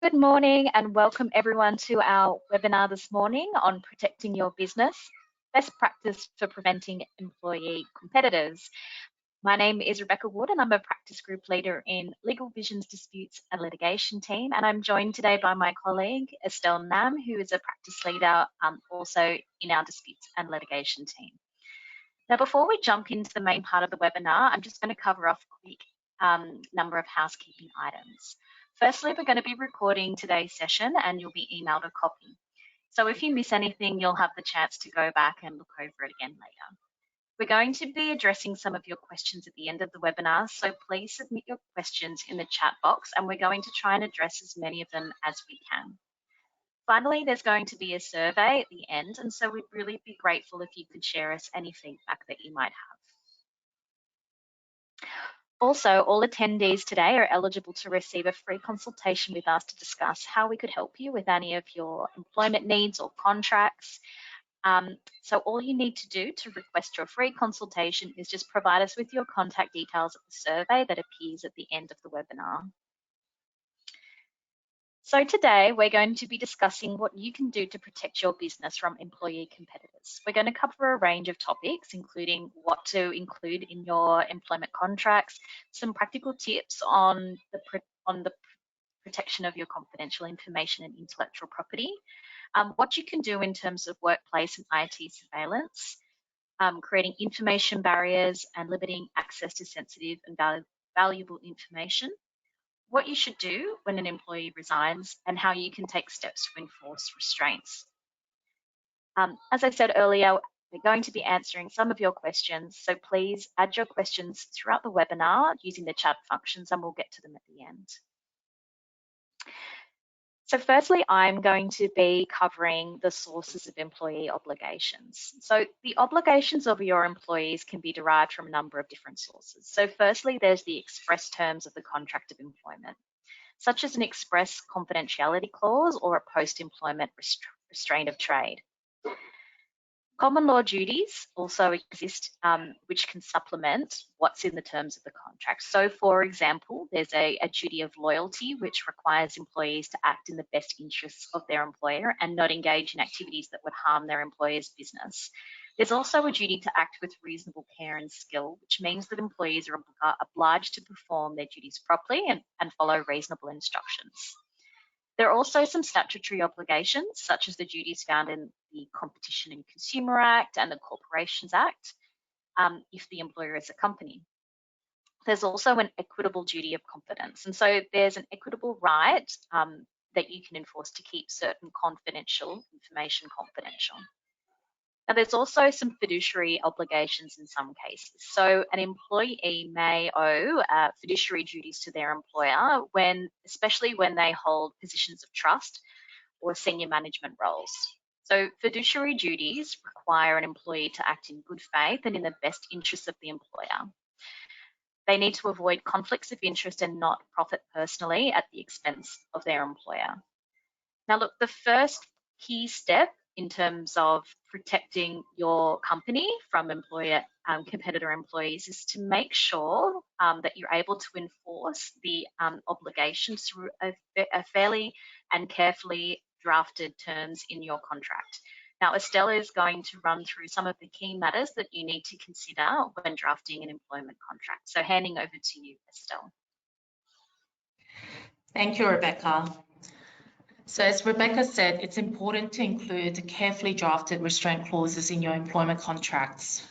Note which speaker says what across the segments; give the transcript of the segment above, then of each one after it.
Speaker 1: Good morning and welcome everyone to our webinar this morning on protecting your business, best practice for preventing employee competitors. My name is Rebecca Wood and I'm a practice group leader in LegalVision's disputes and litigation team, and I'm joined today by my colleague Estelle Nam, who is a practice leader also in our disputes and litigation team. Now, before we jump into the main part of the webinar, I'm just going to cover off a quick number of housekeeping items. Firstly, we're going to be recording today's session and you'll be emailed a copy. So if you miss anything, you'll have the chance to go back and look over it again later. We're going to be addressing some of your questions at the end of the webinar, so please submit your questions in the chat box and we're going to try and address as many of them as we can. Finally, there's going to be a survey at the end, and so we'd really be grateful if you could share us any feedback that you might have. Also, all attendees today are eligible to receive a free consultation with us to discuss how we could help you with any of your employment needs or contracts. So all you need to do to request your free consultation is just provide us with your contact details of the survey that appears at the end of the webinar. So today we're going to be discussing what you can do to protect your business from employee competitors. We're going to cover a range of topics, including what to include in your employment contracts, some practical tips on the protection of your confidential information and intellectual property, what you can do in terms of workplace and IT surveillance, creating information barriers and limiting access to sensitive and valuable information, what you should do when an employee resigns, and how you can take steps to enforce restraints. As I said earlier, we're going to be answering some of your questions, so please add your questions throughout the webinar using the chat functions and we'll get to them at the end. So firstly, I'm going to be covering the sources of employee obligations. So the obligations of your employees can be derived from a number of different sources. So firstly, there's the express terms of the contract of employment, such as an express confidentiality clause or a post-employment restraint of trade. Common law duties also exist, which can supplement what's in the terms of the contract. So, for example, there's a duty of loyalty, which requires employees to act in the best interests of their employer and not engage in activities that would harm their employer's business. There's also a duty to act with reasonable care and skill, which means that employees are obliged to perform their duties properly and follow reasonable instructions. There are also some statutory obligations, such as the duties found in the Competition and Consumer Act and the Corporations Act, if the employer is a company. There's also an equitable duty of confidence. And so there's an equitable right that you can enforce to keep certain confidential information confidential. Now, there's also some fiduciary obligations in some cases. So an employee may owe fiduciary duties to their employer, especially when they hold positions of trust or senior management roles. So fiduciary duties require an employee to act in good faith and in the best interests of the employer. They need to avoid conflicts of interest and not profit personally at the expense of their employer. Now, look, the first key step in terms of protecting your company from competitor employees is to make sure that you're able to enforce the obligations through a fairly and carefully drafted terms in your contract. Now, Estelle is going to run through some of the key matters that you need to consider when drafting an employment contract. So handing over to you, Estelle.
Speaker 2: Thank you, Rebecca. So as Rebecca said, it's important to include carefully drafted restraint clauses in your employment contracts.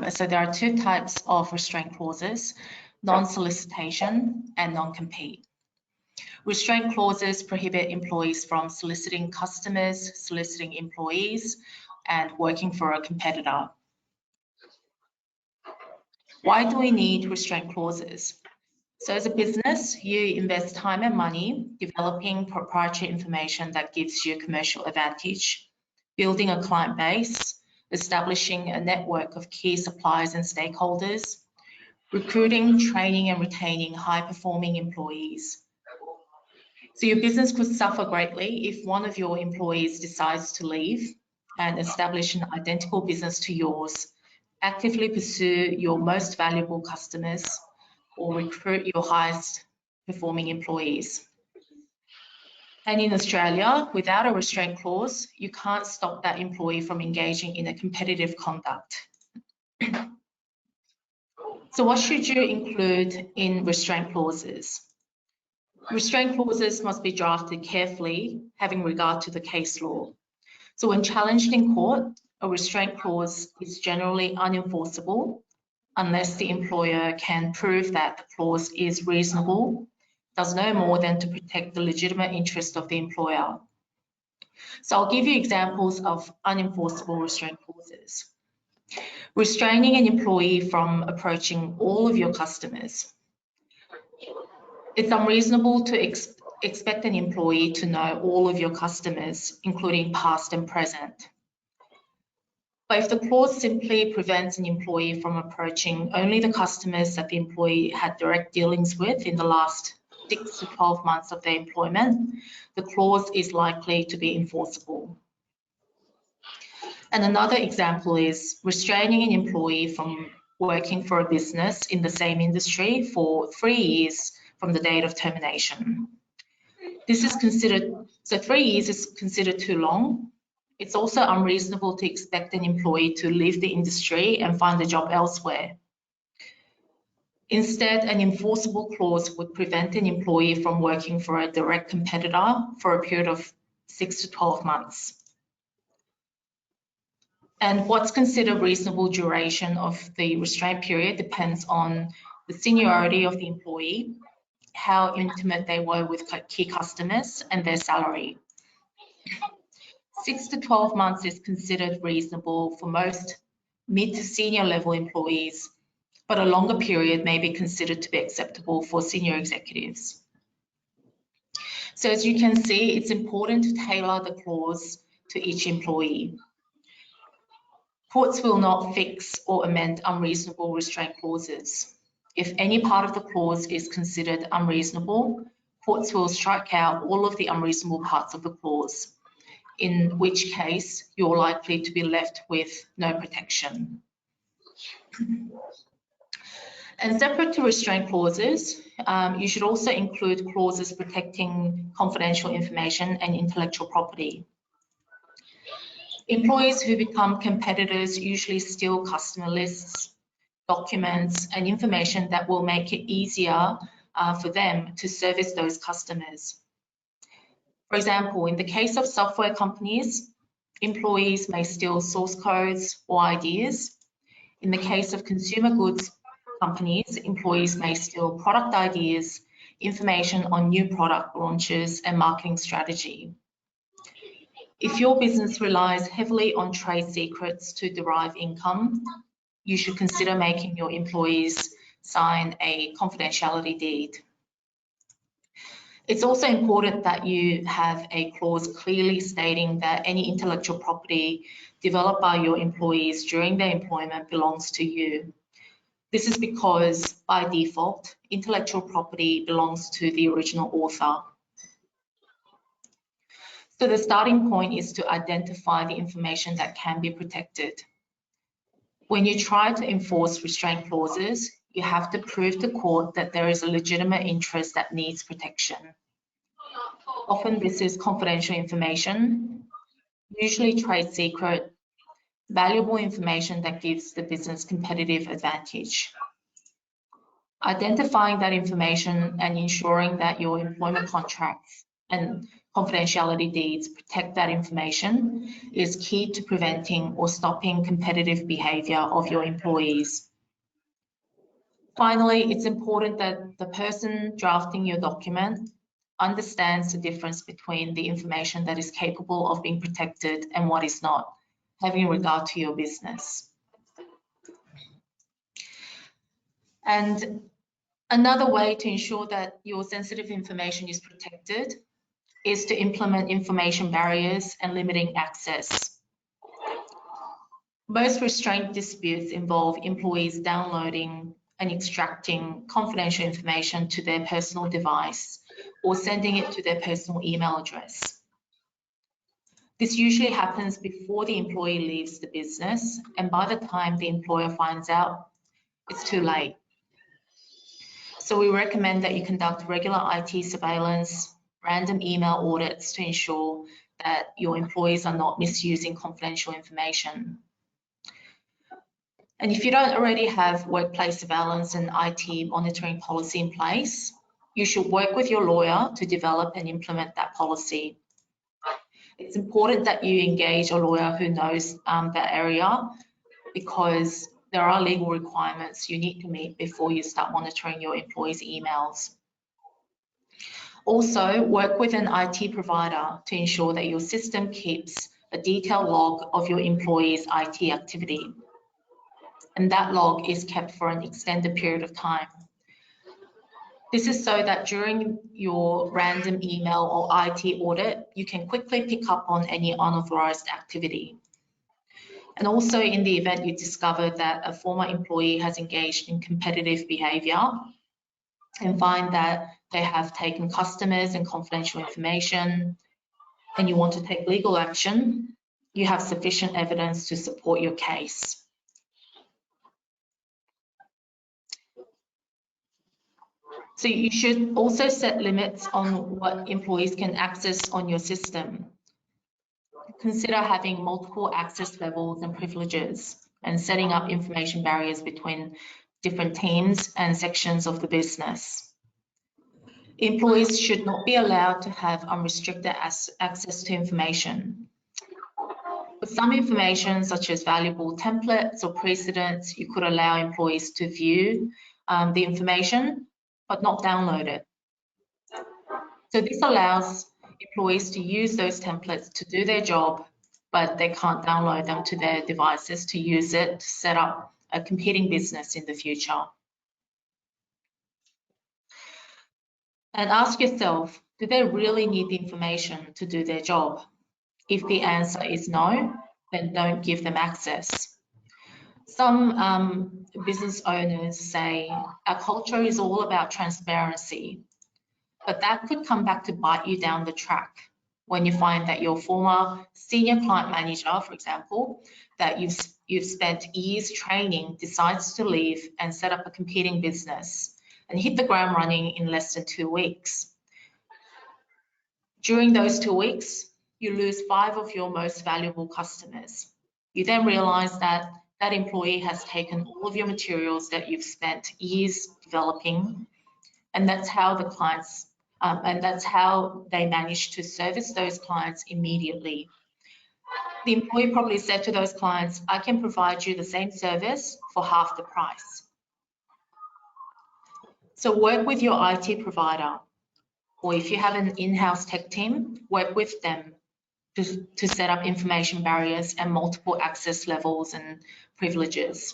Speaker 2: So there are two types of restraint clauses, non-solicitation and non-compete. Restraint clauses prohibit employees from soliciting customers, soliciting employees, and working for a competitor. Why do we need restraint clauses? So as a business, you invest time and money developing proprietary information that gives you a commercial advantage, building a client base, establishing a network of key suppliers and stakeholders, recruiting, training, and retaining high-performing employees. So your business could suffer greatly if one of your employees decides to leave and establish an identical business to yours, actively pursue your most valuable customers, or recruit your highest performing employees. And in Australia, without a restraint clause, you can't stop that employee from engaging in a competitive conduct. So what should you include in restraint clauses? Restraint clauses must be drafted carefully, having regard to the case law. So when challenged in court, a restraint clause is generally unenforceable unless the employer can prove that the clause is reasonable, does no more than to protect the legitimate interest of the employer. So I'll give you examples of unenforceable restraint clauses. Restraining an employee from approaching all of your customers. It's unreasonable to expect an employee to know all of your customers, including past and present. But if the clause simply prevents an employee from approaching only the customers that the employee had direct dealings with in the last 6 to 12 months of their employment, the clause is likely to be enforceable. And another example is restraining an employee from working for a business in the same industry for 3 years from the date of termination. This is considered, so 3 years is considered too long. It's also unreasonable to expect an employee to leave the industry and find a job elsewhere. Instead, an enforceable clause would prevent an employee from working for a direct competitor for a period of 6 to 12 months. And what's considered reasonable duration of the restraint period depends on the seniority of the employee, how intimate they were with key customers, and their salary. 6 to 12 months is considered reasonable for most mid to senior level employees, but a longer period may be considered to be acceptable for senior executives. So as you can see, it's important to tailor the clause to each employee. Courts will not fix or amend unreasonable restraint clauses. If any part of the clause is considered unreasonable, courts will strike out all of the unreasonable parts of the clause, in which case you're likely to be left with no protection. And separate to restraint clauses, you should also include clauses protecting confidential information and intellectual property. Employees who become competitors usually steal customer lists, documents, and information that will make it easier for them to service those customers. For example, in the case of software companies, employees may steal source codes or ideas. In the case of consumer goods companies, employees may steal product ideas, information on new product launches, and marketing strategy. If your business relies heavily on trade secrets to derive income, you should consider making your employees sign a confidentiality deed. It's also important that you have a clause clearly stating that any intellectual property developed by your employees during their employment belongs to you. This is because, by default, intellectual property belongs to the original author. So the starting point is to identify the information that can be protected. When you try to enforce restraint clauses, you have to prove to court that there is a legitimate interest that needs protection. Often this is confidential information, usually trade secret, valuable information that gives the business competitive advantage. Identifying that information and ensuring that your employment contracts and confidentiality deeds protect that information is key to preventing or stopping competitive behaviour of your employees. Finally, it's important that the person drafting your document understands the difference between the information that is capable of being protected and what is not, having regard to your business. And another way to ensure that your sensitive information is protected is to implement information barriers and limiting access. Most restraint disputes involve employees downloading and extracting confidential information to their personal device or sending it to their personal email address. This usually happens before the employee leaves the business, and by the time the employer finds out, it's too late. So we recommend that you conduct regular IT surveillance, random email audits to ensure that your employees are not misusing confidential information. And if you don't already have workplace surveillance and IT monitoring policy in place, you should work with your lawyer to develop and implement that policy. It's important that you engage a lawyer who knows that area, because there are legal requirements you need to meet before you start monitoring your employees' emails. Also, work with an IT provider to ensure that your system keeps a detailed log of your employees' IT activity. And that log is kept for an extended period of time. This is so that during your random email or IT audit, you can quickly pick up on any unauthorized activity. And also, in the event you discover that a former employee has engaged in competitive behavior and find that they have taken customers and confidential information, and you want to take legal action, you have sufficient evidence to support your case. So you should also set limits on what employees can access on your system. Consider having multiple access levels and privileges, and setting up information barriers between different teams and sections of the business. Employees should not be allowed to have unrestricted access to information. With some information, such as valuable templates or precedents, you could allow employees to view the information, but not download it. So this allows employees to use those templates to do their job, but they can't download them to their devices to use it to set up a competing business in the future. And ask yourself, do they really need the information to do their job? If the answer is no, then don't give them access. Some business owners say our culture is all about transparency, but that could come back to bite you down the track when you find that your former senior client manager, for example, that you've spent years training, decides to leave and set up a competing business and hit the ground running in less than 2 weeks. During those 2 weeks, you lose 5 of your most valuable customers. You then realize that that employee has taken all of your materials that you've spent years developing, and that's how the clients, and that's how they managed to service those clients immediately. The employee probably said to those clients, I can provide you the same service for half the price. So work with your IT provider, or if you have an in-house tech team, work with them to set up information barriers and multiple access levels and privileges.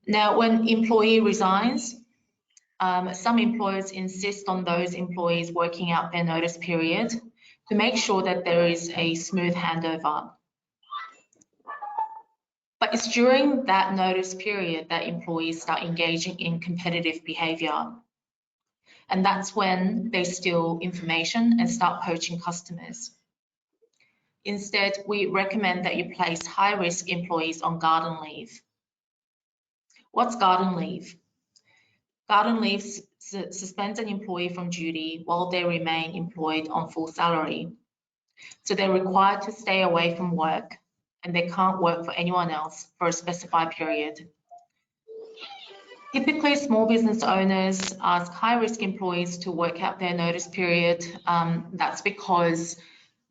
Speaker 2: Now, when employee resigns, some employers insist on those employees working out their notice period to make sure that there is a smooth handover. But it's during that notice period that employees start engaging in competitive behavior. And that's when they steal information and start poaching customers. Instead, we recommend that you place high-risk employees on garden leave. What's garden leave? Garden leave suspends an employee from duty while they remain employed on full salary. So they're required to stay away from work, and they can't work for anyone else for a specified period. Typically, small business owners ask high-risk employees to work out their notice period. That's because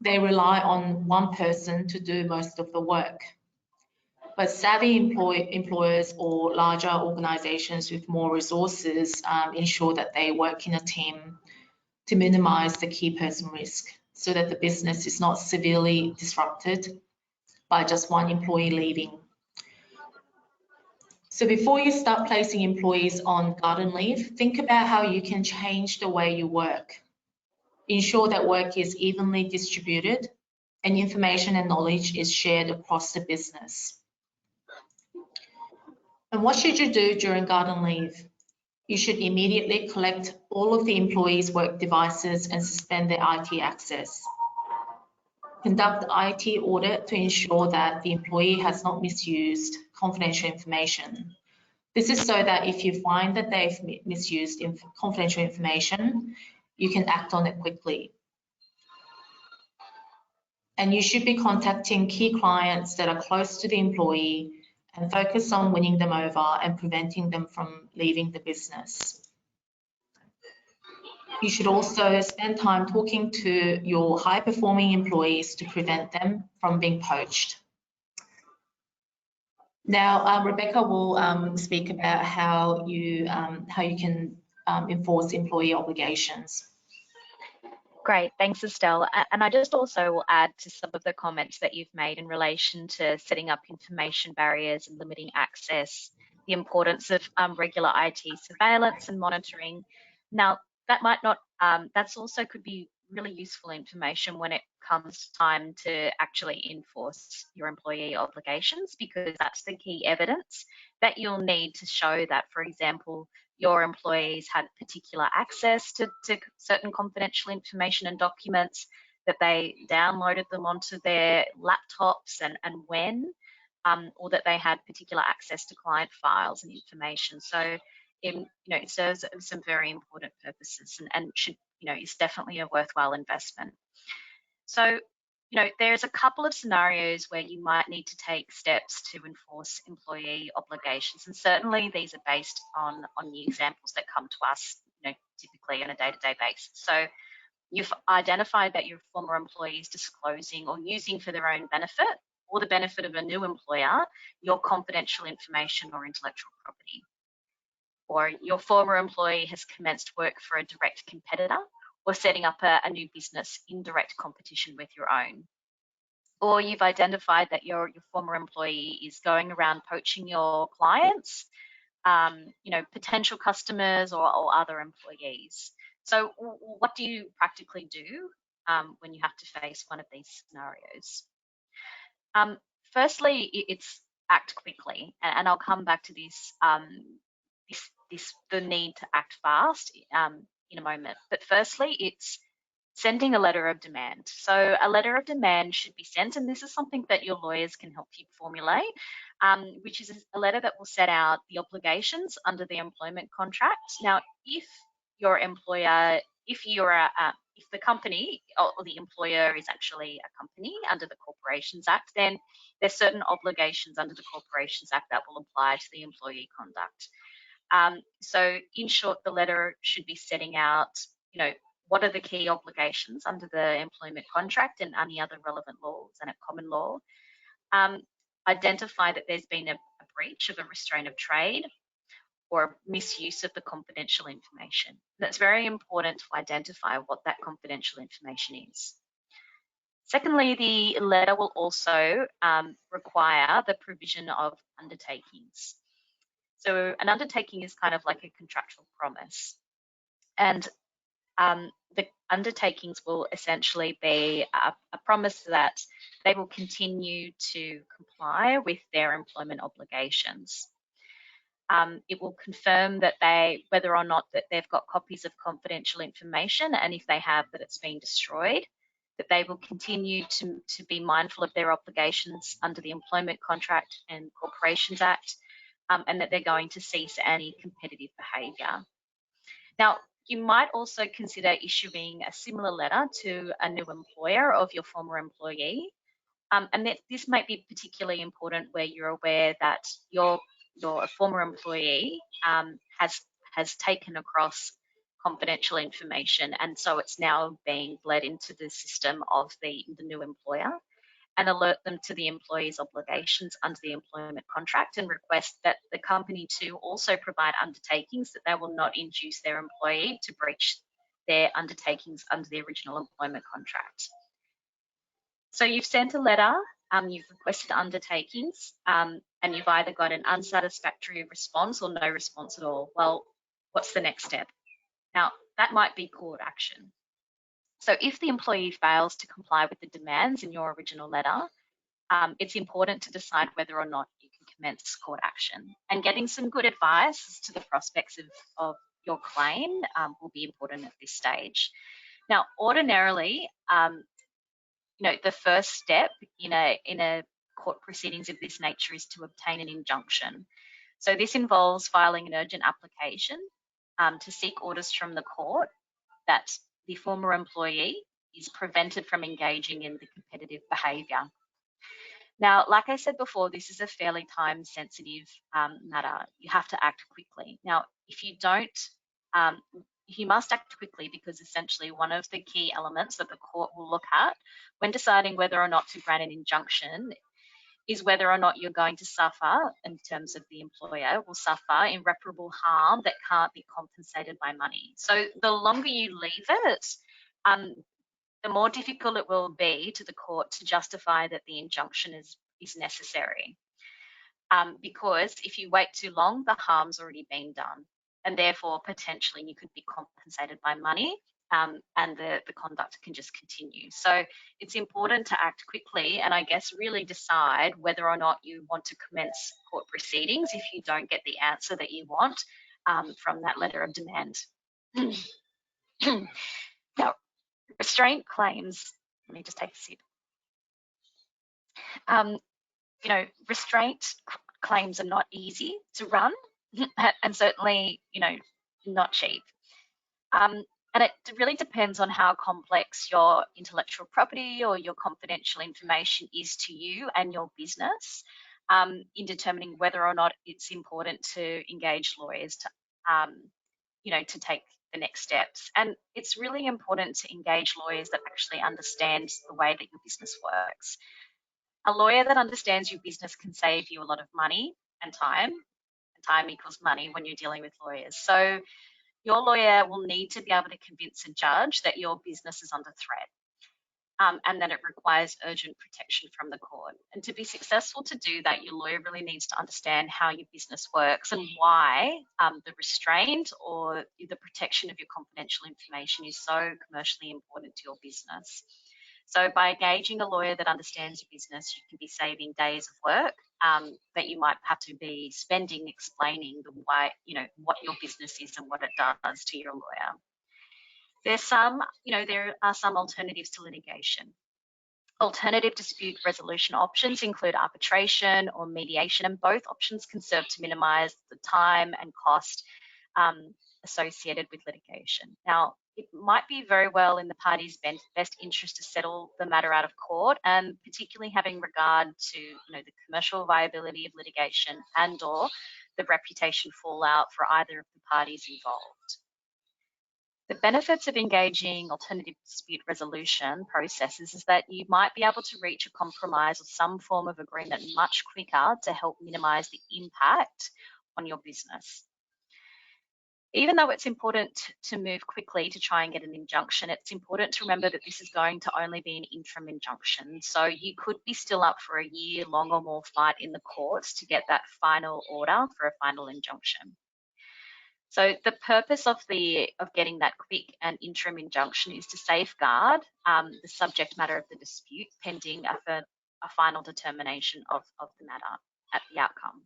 Speaker 2: they rely on one person to do most of the work. But savvy employers or larger organizations with more resources ensure that they work in a team to minimize the key person risk so that the business is not severely disrupted by just one employee leaving. So before you start placing employees on garden leave, think about how you can change the way you work. Ensure that work is evenly distributed and information and knowledge is shared across the business. And what should you do during garden leave? You should immediately collect all of the employees' work devices and suspend their IT access. Conduct IT audit to ensure that the employee has not misused confidential information. This is so that if you find that they've misused confidential information, you can act on it quickly. And you should be contacting key clients that are close to the employee and focus on winning them over and preventing them from leaving the business. You should also spend time talking to your high-performing employees to prevent them from being poached. Now, Rebecca will speak about how you can enforce employee obligations.
Speaker 1: Great, thanks, Estelle. And I just also will add to some of the comments that you've made in relation to setting up information barriers and limiting access, the importance of regular IT surveillance and monitoring. Now, that might not, that's also could be really useful information when it comes time to actually enforce your employee obligations, because that's the key evidence that you'll need to show that, for example, your employees had particular access to certain confidential information and documents, that they downloaded them onto their laptops and when, or that they had particular access to client files and information. So, it serves some very important purposes and should, is definitely a worthwhile investment. So, there's a couple of scenarios where you might need to take steps to enforce employee obligations, and certainly these are based on the examples that come to us, typically on a day-to-day basis. So, you've identified that your former employee is disclosing or using for their own benefit or the benefit of a new employer your confidential information or intellectual property. Or your former employee has commenced work for a direct competitor or setting up a new business in direct competition with your own. Or you've identified that your former employee is going around poaching your clients, potential customers or other employees. So what do you practically do when you have to face one of these scenarios? Firstly, it's act quickly, and I'll come back to this, the need to act fast in a moment. But firstly, it's sending a letter of demand. So a letter of demand should be sent, and this is something that your lawyers can help you formulate, which is a letter that will set out the obligations under the employment contract. Now, if your employer, if the company or the employer is actually a company under the Corporations Act, then there's certain obligations under the Corporations Act that will apply to the employee conduct. So in short, the letter should be setting out, what are the key obligations under the employment contract and any other relevant laws and a common law. Identify that there's been a breach of a restraint of trade or misuse of the confidential information. That's very important to identify what that confidential information is. Secondly, the letter will also require the provision of undertakings. So an undertaking is kind of like a contractual promise. And the undertakings will essentially be a promise that they will continue to comply with their employment obligations. It will confirm that whether or not that they've got copies of confidential information, and if they have, that it's been destroyed, that they will continue to be mindful of their obligations under the Employment Contract and Corporations Act, and that they're going to cease any competitive behaviour. Now, you might also consider issuing a similar letter to a new employer of your former employee, and this might be particularly important where you're aware that your former employee has taken across confidential information, and so it's now being bled into the system of the new employer, and alert them to the employee's obligations under the employment contract and request that the company to also provide undertakings that they will not induce their employee to breach their undertakings under the original employment contract. So you've sent a letter, you've requested undertakings, and you've either got an unsatisfactory response or no response at all. Well, what's the next step? Now, that might be court action. So if the employee fails to comply with the demands in your original letter, it's important to decide whether or not you can commence court action. And getting some good advice as to the prospects of your claim will be important at this stage. Now, ordinarily, the first step in a court proceedings of this nature is to obtain an injunction. So this involves filing an urgent application to seek orders from the court that the former employee is prevented from engaging in the competitive behaviour. Now, like I said before, this is a fairly time-sensitive matter. You have to act quickly. Now, if you don't, you must act quickly because essentially one of the key elements that the court will look at when deciding whether or not to grant an injunction is whether or not you're going to suffer, in terms of the employer, will suffer irreparable harm that can't be compensated by money. So the longer you leave it, the more difficult it will be to the court to justify that the injunction is necessary. Because if you wait too long, the harm's already been done, and therefore potentially you could be compensated by money, and the conduct can just continue. So it's important to act quickly and I guess really decide whether or not you want to commence court proceedings if you don't get the answer that you want from that letter of demand. Now, restraint claims, let me just take a sip. You know, restraint claims are not easy to run and certainly, you know, not cheap. And it really depends on how complex your intellectual property or your confidential information is to you and your business in determining whether or not it's important to engage lawyers to, you know, to take the next steps. And it's really important to engage lawyers that actually understand the way that your business works. A lawyer that understands your business can save you a lot of money and time. And time equals money when you're dealing with lawyers. So your lawyer will need to be able to convince a judge that your business is under threat and that it requires urgent protection from the court. And to be successful to do that, your lawyer really needs to understand how your business works and why the restraint or the protection of your confidential information is so commercially important to your business. So by engaging a lawyer that understands your business, you can be saving days of work that you might have to be spending explaining the why, you know, what your business is and what it does to your lawyer. There's some, you know, there are some alternatives to litigation. Alternative dispute resolution options include arbitration or mediation, and both options can serve to minimise the time and cost associated with litigation. Now, it might be very well in the parties' best interest to settle the matter out of court, and particularly having regard to, you know, the commercial viability of litigation and/or the reputation fallout for either of the parties involved. The benefits of engaging alternative dispute resolution processes is that you might be able to reach a compromise or some form of agreement much quicker to help minimise the impact on your business. Even though it's important to move quickly to try and get an injunction, it's important to remember that this is going to only be an interim injunction. So you could be still up for a year-long or more fight in the courts to get that final order for a final injunction. So the purpose of getting that quick and interim injunction is to safeguard the subject matter of the dispute pending a final determination of the matter at the outcome.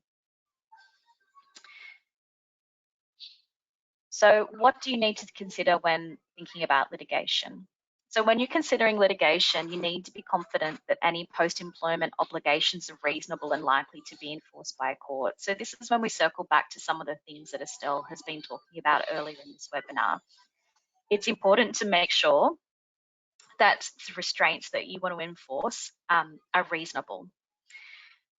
Speaker 1: So what do you need to consider when thinking about litigation? So when you're considering litigation, you need to be confident that any post-employment obligations are reasonable and likely to be enforced by a court. So this is when we circle back to some of the things that Estelle has been talking about earlier in this webinar. It's important to make sure that the restraints that you want to enforce are reasonable.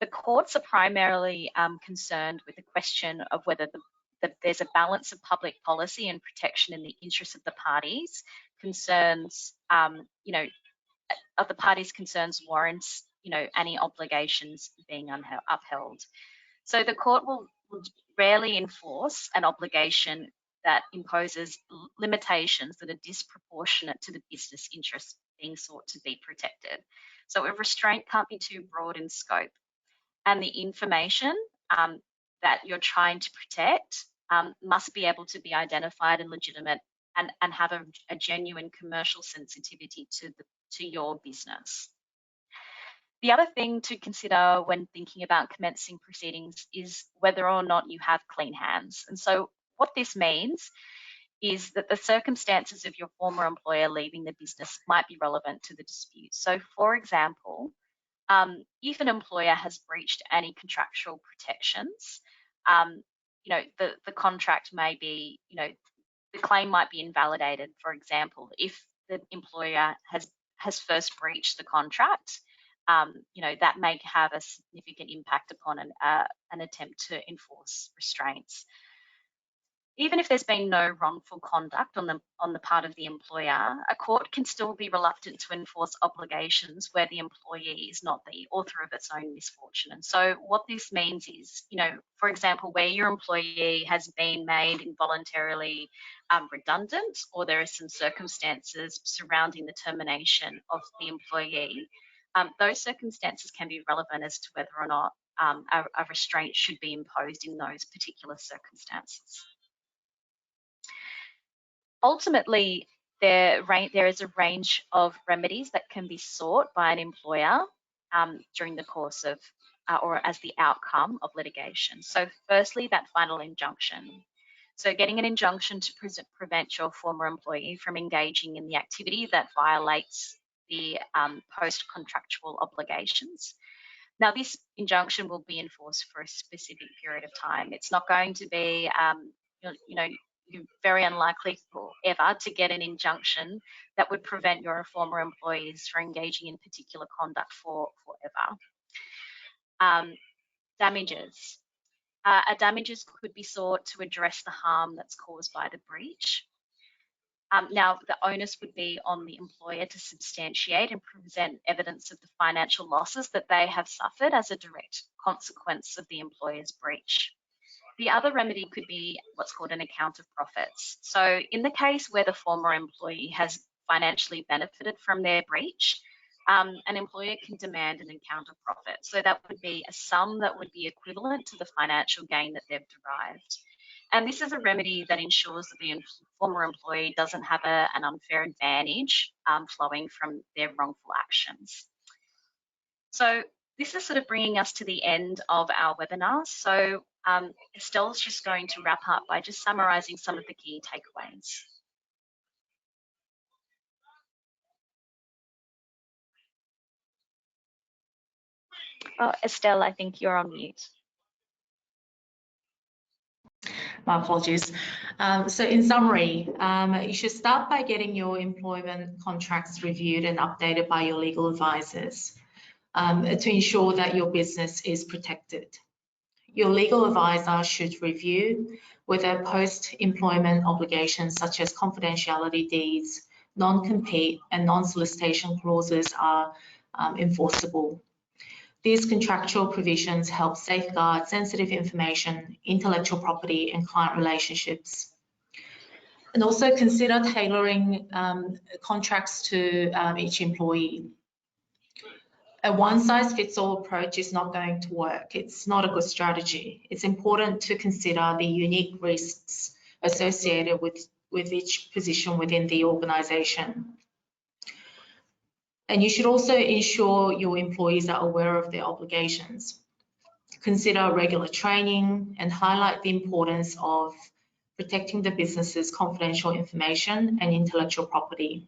Speaker 1: The courts are primarily concerned with the question of whether there's a balance of public policy and protection in the interests of the parties. Concerns, you know, of the parties' concerns warrants, you know, any obligations being upheld. So the court will rarely enforce an obligation that imposes limitations that are disproportionate to the business interests being sought to be protected. So a restraint can't be too broad in scope, and the information that you're trying to protect must be able to be identified and legitimate and have a genuine commercial sensitivity to your business. The other thing to consider when thinking about commencing proceedings is whether or not you have clean hands. And so what this means is that the circumstances of your former employer leaving the business might be relevant to the dispute. So for example, if an employer has breached any contractual protections you know, the contract may be, you know, the claim might be invalidated. For example, if the employer has first breached the contract, you know, that may have a significant impact upon an attempt to enforce restraints. Even if there's been no wrongful conduct on the part of the employer, a court can still be reluctant to enforce obligations where the employee is not the author of its own misfortune. And so what this means is, you know, for example, where your employee has been made involuntarily redundant, or there are some circumstances surrounding the termination of the employee, those circumstances can be relevant as to whether or not a restraint should be imposed in those particular circumstances. Ultimately, there is a range of remedies that can be sought by an employer during the course of or as the outcome of litigation. So firstly, that final injunction. So getting an injunction to prevent your former employee from engaging in the activity that violates the post-contractual obligations. Now, this injunction will be enforced for a specific period of time. It's not going to be, you know, you're very unlikely ever to get an injunction that would prevent your former employees from engaging in particular conduct forever. Damages. Damages could be sought to address the harm that's caused by the breach. Now, the onus would be on the employer to substantiate and present evidence of the financial losses that they have suffered as a direct consequence of the employer's breach. The other remedy could be what's called an account of profits. So in the case where the former employee has financially benefited from their breach, an employer can demand an account of profit. So that would be a sum that would be equivalent to the financial gain that they've derived. And this is a remedy that ensures that the former employee doesn't have an unfair advantage flowing from their wrongful actions. So this is sort of bringing us to the end of our webinar. So Estelle's just going to wrap up by just summarising some of the key takeaways. Oh, Estelle, I think you're on mute.
Speaker 2: My apologies. So in summary, you should start by getting your employment contracts reviewed and updated by your legal advisors to ensure that your business is protected. Your legal advisor should review whether post-employment obligations such as confidentiality deeds, non-compete and non-solicitation clauses are enforceable. These contractual provisions help safeguard sensitive information, intellectual property and client relationships. And also consider tailoring contracts to each employee. A one-size-fits-all approach is not going to work. It's not a good strategy. It's important to consider the unique risks associated with each position within the organisation. And you should also ensure your employees are aware of their obligations. Consider regular training and highlight the importance of protecting the business's confidential information and intellectual property.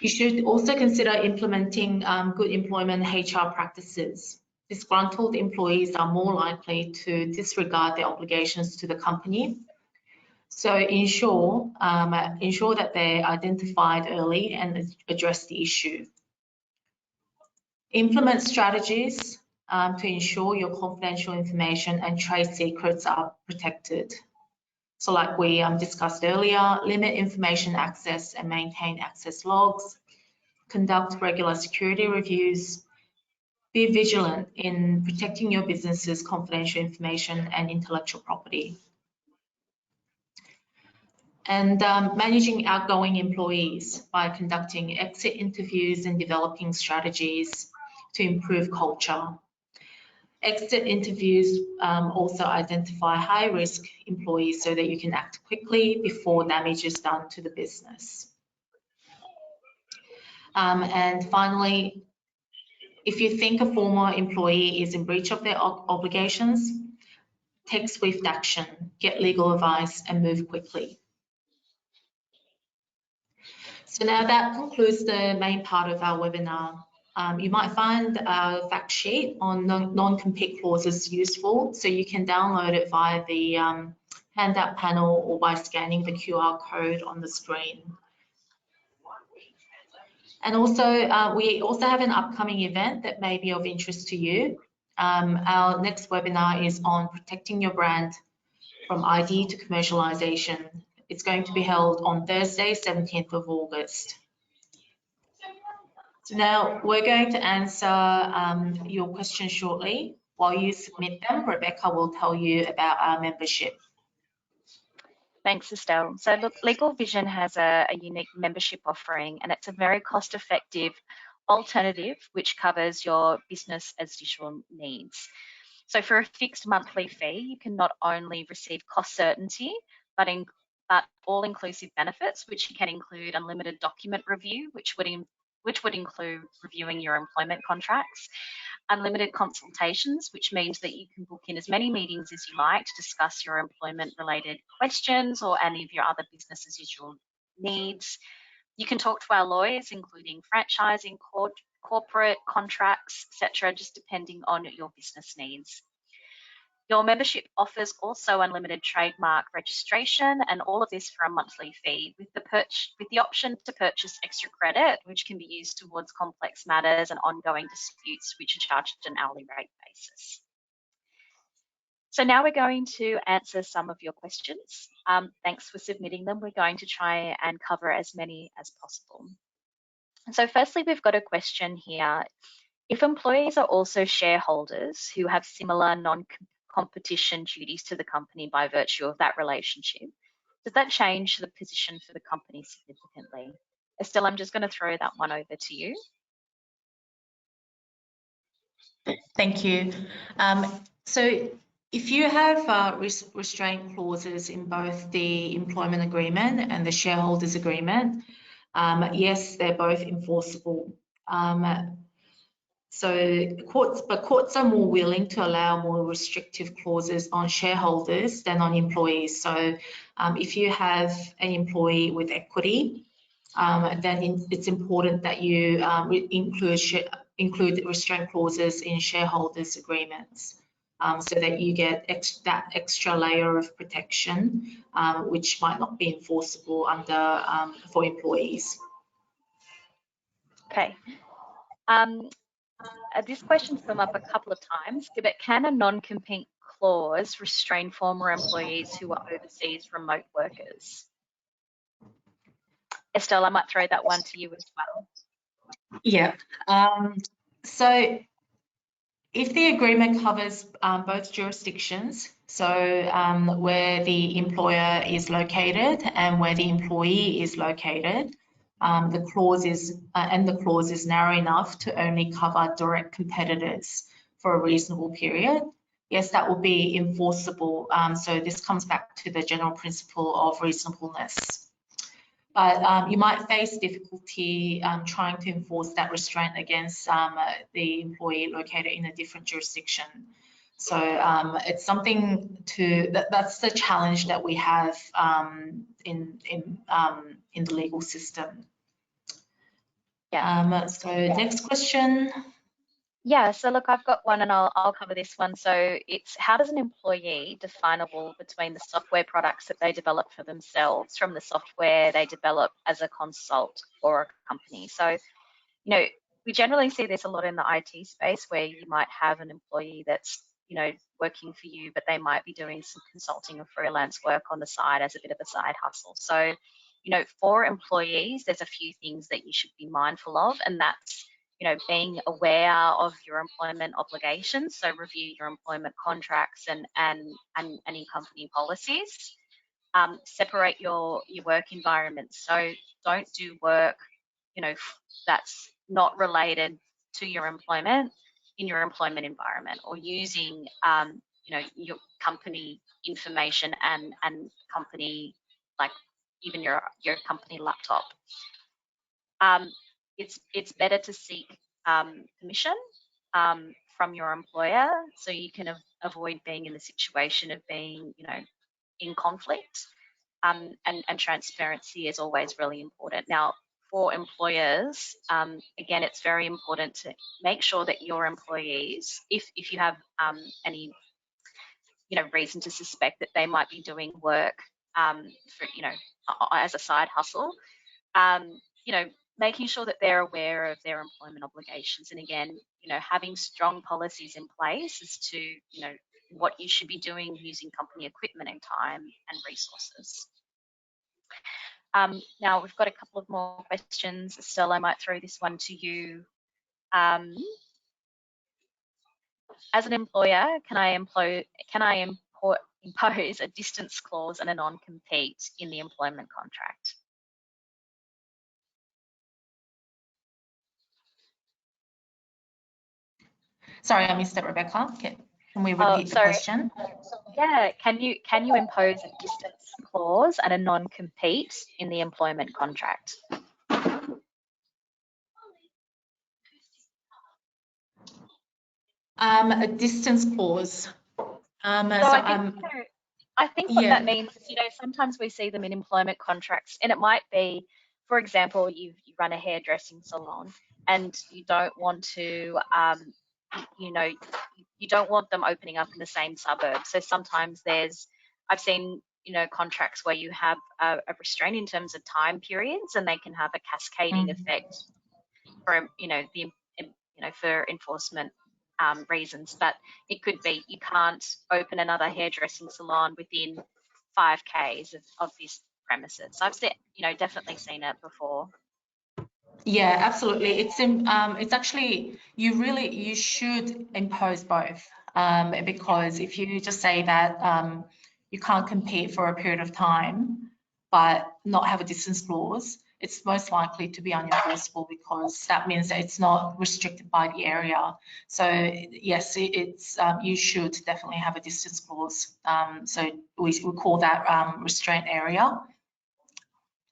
Speaker 2: You should also consider implementing good employment HR practices. Disgruntled employees are more likely to disregard their obligations to the company. So ensure that they're identified early and address the issue. Implement strategies to ensure your confidential information and trade secrets are protected. So like we discussed earlier, limit information access and maintain access logs, conduct regular security reviews, be vigilant in protecting your business's confidential information and intellectual property. And managing outgoing employees by conducting exit interviews and developing strategies to improve culture. Exit interviews also identify high-risk employees so that you can act quickly before damage is done to the business. And finally, if you think a former employee is in breach of their obligations, take swift action, get legal advice and move quickly. So now that concludes the main part of our webinar. You might find a fact sheet on non-compete clauses useful, so you can download it via the handout panel or by scanning the QR code on the screen. And also, we also have an upcoming event that may be of interest to you. Our next webinar is on protecting your brand from ID to commercialization. It's going to be held on Thursday, 17th of August. So now we're going to answer your questions shortly. While you submit them, Rebecca will tell you about our membership.
Speaker 1: Thanks, Estelle. So look, LegalVision has a unique membership offering, and it's a very cost-effective alternative which covers your business as usual needs. So for a fixed monthly fee, you can not only receive cost certainty, but all-inclusive benefits, which can include unlimited document review, which would include reviewing your employment contracts, unlimited consultations, which means that you can book in as many meetings as you like to discuss your employment-related questions or any of your other business as usual needs. You can talk to our lawyers, including franchising, corporate contracts, etc., just depending on your business needs. Your membership offers also unlimited trademark registration, and all of this for a monthly fee with the option to purchase extra credit, which can be used towards complex matters and ongoing disputes, which are charged at an hourly rate basis. So now we're going to answer some of your questions. Thanks for submitting them. We're going to try and cover as many as possible. So firstly, we've got a question here. If employees are also shareholders who have similar non-competition duties to the company by virtue of that relationship, does that change the position for the company significantly? Estelle, I'm just going to throw that one over to you.
Speaker 2: Thank you. So if you have restraint clauses in both the employment agreement and the shareholders agreement, yes, they're both enforceable. So courts are more willing to allow more restrictive clauses on shareholders than on employees. So if you have an employee with equity, then it's important that you include restraint clauses in shareholders agreements, so that you get that extra layer of protection, which might not be enforceable under for employees.
Speaker 1: Okay. This question's come up a couple of times, but can a non-compete clause restrain former employees who are overseas remote workers? Estelle, I might throw that one to you as well.
Speaker 2: Yeah. So if the agreement covers both jurisdictions, so where the employer is located and where the employee is located, the clause is narrow enough to only cover direct competitors for a reasonable period, yes, that will be enforceable. So this comes back to the general principle of reasonableness. But you might face difficulty trying to enforce that restraint against the employee located in a different jurisdiction. So it's something that's the challenge that we have in the legal system.
Speaker 1: Yeah.
Speaker 2: So next question.
Speaker 1: Yeah, so look, I've got one and I'll cover this one. So it's, how does an employee definable between the software products that they develop for themselves from the software they develop as a consult or a company? So, you know, we generally see this a lot in the IT space where you might have an employee that's, you know, working for you, but they might be doing some consulting or freelance work on the side as a bit of a side hustle. So, you know, for employees, there's a few things that you should be mindful of, and that's, you know, being aware of your employment obligations. So review your employment contracts and any company policies. Separate your work environments. So don't do work, you know, that's not related to your employment in your employment environment, or using, you know, your company information and company, like even your company laptop. It's better to seek permission from your employer, so you can avoid being in the situation of being, you know, in conflict. And transparency is always really important. Now, for employers, again, it's very important to make sure that your employees, if you have any reason to suspect that they might be doing work for as a side hustle, making sure that they're aware of their employment obligations, and again, having strong policies in place as to what you should be doing using company equipment and time and resources. Now we've got a couple of more questions. Estelle, I might throw this one to you. As an employer, can I impose a distance clause and a non-compete in the employment contract?
Speaker 2: Sorry, I missed it, Rebecca. Can we repeat the question?
Speaker 1: Yeah, can you impose a distance clause and a non-compete in the employment contract?
Speaker 2: A distance clause.
Speaker 1: I think what that means is, sometimes we see them in employment contracts, and it might be, for example, you run a hairdressing salon, and you don't want to, you don't want them opening up in the same suburb. So sometimes I've seen, contracts where you have a restraint in terms of time periods, and they can have a cascading effect for, for enforcement reasons. But it could be you can't open another hairdressing salon within 5 k's of this premises. I've seen, definitely seen it before.
Speaker 2: Yeah, absolutely. It's actually, you should impose both, because if you just say that you can't compete for a period of time but not have a distance clause, it's most likely to be unenforceable, because that means that it's not restricted by the area. So yes, you should definitely have a distance clause. So we call that restraint area.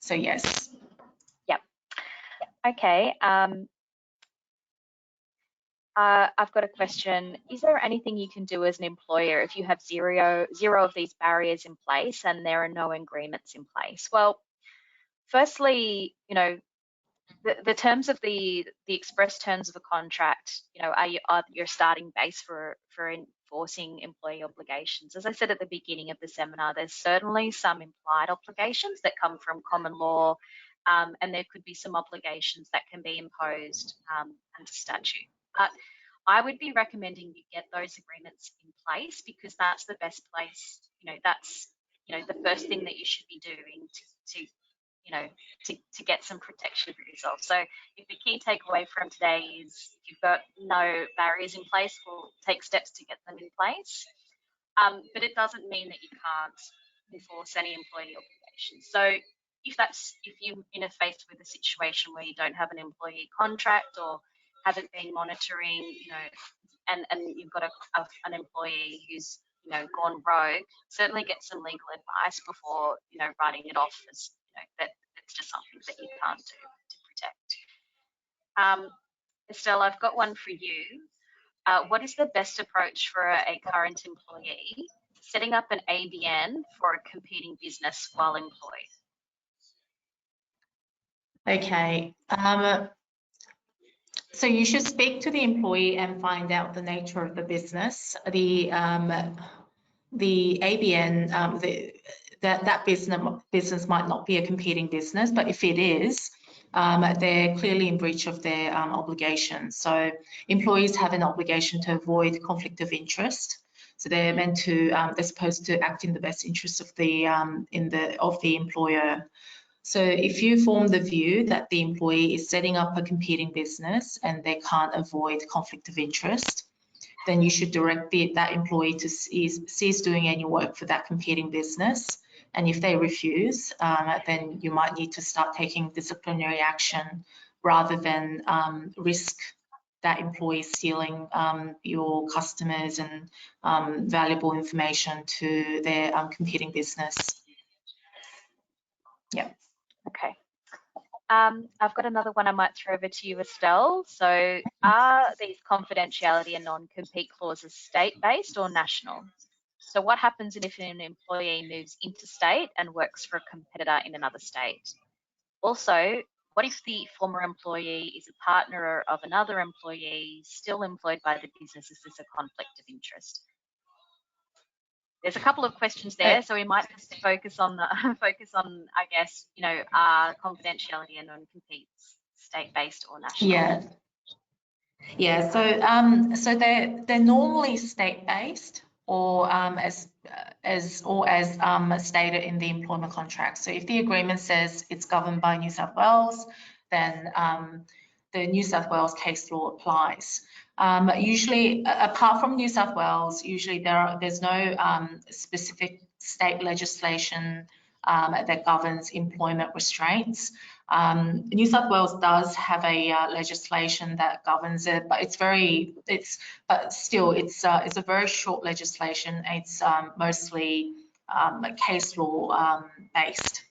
Speaker 2: So yes.
Speaker 1: Yep. Okay. I've got a question. Is there anything you can do as an employer if you have zero of these barriers in place and there are no agreements in place? Well, firstly, the terms of the express terms of a contract, are your starting base for enforcing employee obligations. As I said at the beginning of the seminar, there's certainly some implied obligations that come from common law, and there could be some obligations that can be imposed under statute. But I would be recommending you get those agreements in place, because that's the best place. That's the first thing that you should be doing to get some protection for yourself. So if the key takeaway from today is if you've got no barriers in place, we'll take steps to get them in place. But it doesn't mean that you can't enforce any employee obligations. So if you're faced with a situation where you don't have an employee contract or haven't been monitoring, and you've got an employee who's gone rogue, certainly get some legal advice before writing it off as that it's just something that you can't do to protect. Estelle, I've got one for you. What is the best approach for a current employee setting up an ABN for a competing business while employed?
Speaker 2: Okay. So you should speak to the employee and find out the nature of the business. The ABN, that business might not be a competing business, but if it is, they're clearly in breach of their obligations. So employees have an obligation to avoid conflict of interest. So they're meant to, they're supposed to act in the best interest of the employer. So if you form the view that the employee is setting up a competing business and they can't avoid conflict of interest, then you should direct that employee to cease doing any work for that competing business. And if they refuse, then you might need to start taking disciplinary action rather than risk that employee stealing your customers and valuable information to their competing business. Yeah.
Speaker 1: Okay. I've got another one I might throw over to you, Estelle. So are these confidentiality and non-compete clauses state-based or national? So what happens if an employee moves interstate and works for a competitor in another state? Also, What if the former employee is a partner of another employee still employed by the business? Is this a conflict of interest? There's a couple of questions there, so we might just focus on the I guess, confidentiality and non-competes state-based or national.
Speaker 2: Yeah. So they're normally state-based or as stated in the employment contract. So if the agreement says it's governed by New South Wales, then the New South Wales case law applies. Usually, apart from New South Wales, usually there's no specific state legislation that governs employment restraints. New South Wales does have a legislation that governs it, but it's a very short legislation. It's mostly case law based.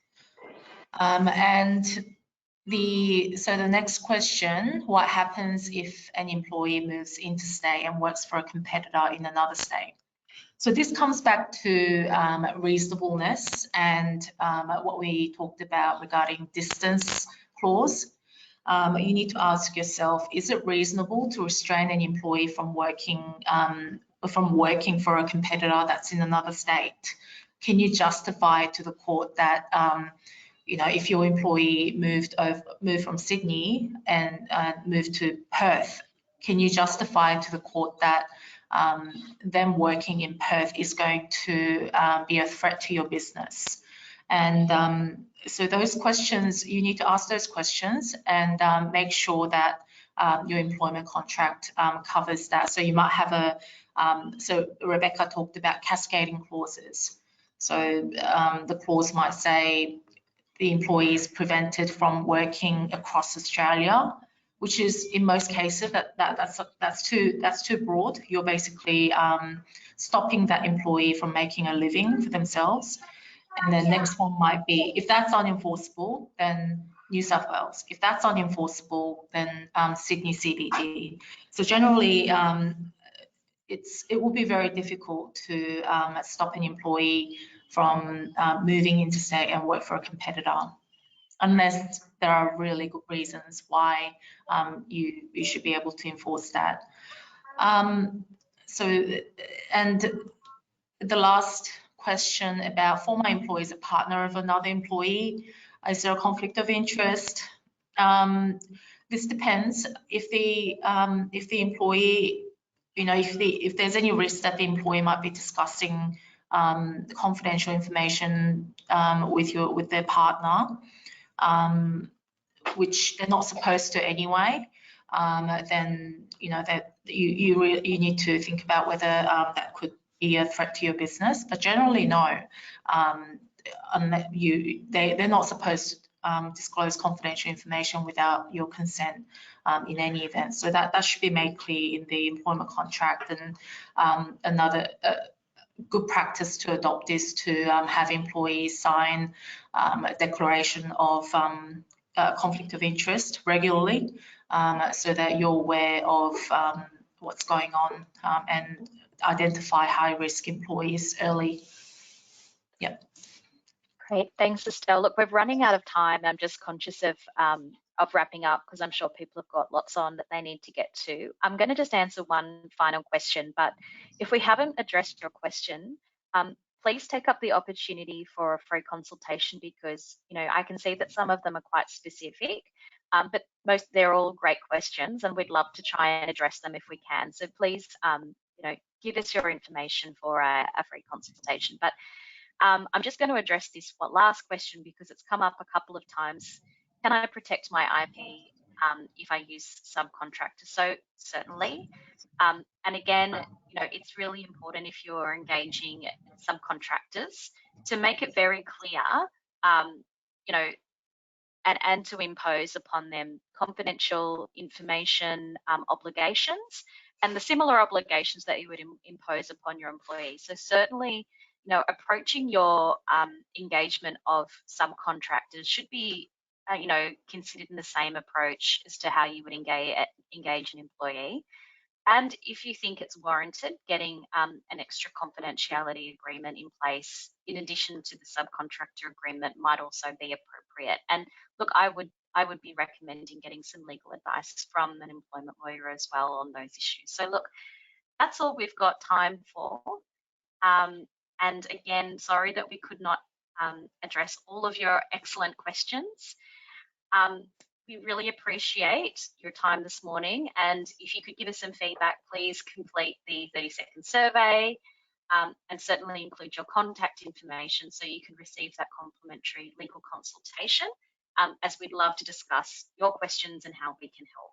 Speaker 2: So the next question, what happens if an employee moves interstate and works for a competitor in another state? So this comes back to reasonableness and what we talked about regarding distance clause. You need to ask yourself, is it reasonable to restrain an employee from working for a competitor that's in another state? Can you justify to the court that if your employee moved from Sydney and moved to Perth, can you justify to the court that them working in Perth is going to be a threat to your business? And so those questions, you need to ask those questions and make sure that your employment contract covers that. So you might have so Rebecca talked about cascading clauses. So the clause might say the employee is prevented from working across Australia, which is in most cases that's too broad. You're basically stopping that employee from making a living for themselves. And the next one might be, if that's unenforceable, then New South Wales. If that's unenforceable, then Sydney CBD. So generally, it will be very difficult to stop an employee from moving interstate and work for a competitor, unless there are really good reasons why you should be able to enforce that. And the last question about former employees, a partner of another employee, is there a conflict of interest? This depends. If the employee, if there's any risk that the employee might be discussing confidential information with their partner, which they're not supposed to anyway, then that you need to think about whether that could be a threat to your business. But generally, no. They're not supposed to disclose confidential information without your consent in any event. So that should be made clear in the employment contract. And another good practice to adopt is to have employees sign a declaration of conflict of interest regularly, so that you're aware of what's going on and identify high-risk employees early. Yep.
Speaker 1: Great, thanks, Estelle. Look, we're running out of time. I'm just conscious of wrapping up because I'm sure people have got lots on that they need to get to. I'm going to just answer one final question, but if we haven't addressed your question, please take up the opportunity for a free consultation, because I can see that some of them are quite specific, but they're all great questions, and we'd love to try and address them if we can. So please, give us your information for a free consultation. But I'm just going to address this last question because it's come up a couple of times. Can I protect my IP if I use subcontractors? So certainly. And again, it's really important if you're engaging subcontractors to make it very clear, and to impose upon them confidential information obligations and the similar obligations that you would impose upon your employees. So certainly, approaching your engagement of subcontractors should be, considered in the same approach as to how you would engage an employee. And if you think it's warranted, getting an extra confidentiality agreement in place in addition to the subcontractor agreement might also be appropriate. And look, I would I would be recommending getting some legal advice from an employment lawyer as well on those issues. So look, that's all we've got time for. And again, sorry that we could not address all of your excellent questions. We really appreciate your time this morning, and if you could give us some feedback, please complete the 30-second survey and certainly include your contact information so you can receive that complimentary legal consultation, as we'd love to discuss your questions and how we can help.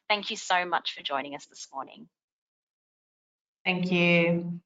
Speaker 1: Thank you so much for joining us this morning.
Speaker 2: Thank you.